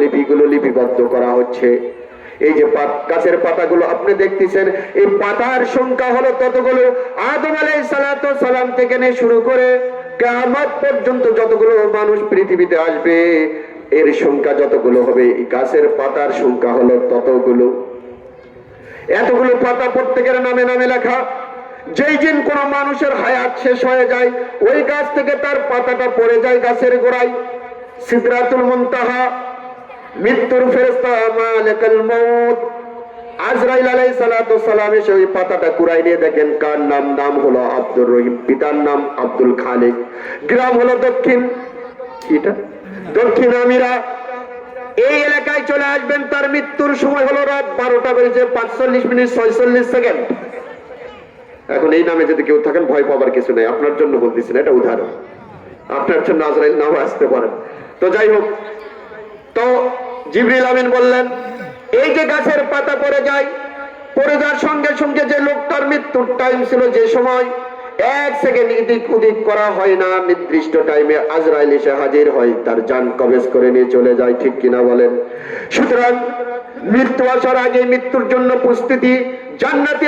লিপিগুলো লিপিবদ্ধ করা হচ্ছে। এই যে গাছের পাতাগুলো আপনি দেখতেছেন, এই পাতার সংখ্যা হলো ততগুলো। আদম আলাইহিস সালাতু সালাম থেকে নিয়ে শুরু করে কিয়ামত পর্যন্ত যতগুলো মানুষ পৃথিবীতে আসবে, এর সংখ্যা যতগুলো হবে, এই গাছের পাতার সংখ্যা হলো ততগুলো। এতগুলো পাতা প্রত্যেকের নামে নামে লেখা। যেই দিন কোন মানুষের হায়াত শেষ হয়ে যায়, ওই গাছ থেকে তার পাতাটা পড়ে যায় গাছের গোড়ায়। সিদরাতুল মুনতাহা, মৃত্যুর ফেরেশতা মালাকুল মউত আজরাইল আলাইহিস সালাতু সালাম এসে ওই পাতাটা কুড়াই নিয়ে দেখেন কার নাম, নাম হলো আব্দুর রহিম, পিতার নাম আব্দুল খালিক, গ্রাম হলো দক্ষিণ আমিরা। এই এলাকায় চলে আসবেন। তার মৃত্যুর সময় হলো রাত 12টা বেজে 45 মিনিট 46 সেকেন্ড। এখন এই নামে যদি কেউ থাকেন ভয় পাবার কিছু নেই, আপনার জন্য বলতেছি না, এটা উদাহরণ। আপনার জন্য আজরাইল নাও আসতে পারেন। তো যাই হোক, তো জিবরিল আমিন বললেন এই যে গাছের পাতা পড়ে যায়, পড়ে যাওয়ার সঙ্গে সঙ্গে যে লোকটার মৃত্যুর টাইম ছিল, যে সময় 1 সেকেন্ড এদিক ওদিক করা হয় না, নির্দিষ্ট টাইমে আজরাইল এসে হাজির হয়, তার জান কবজ করে নিয়ে চলে যায়। ঠিক কিনা বলেন? সুতরাং মৃত্যু আসার আগে মৃত্যুর জন্য প্রস্তুতি, জান্নাতি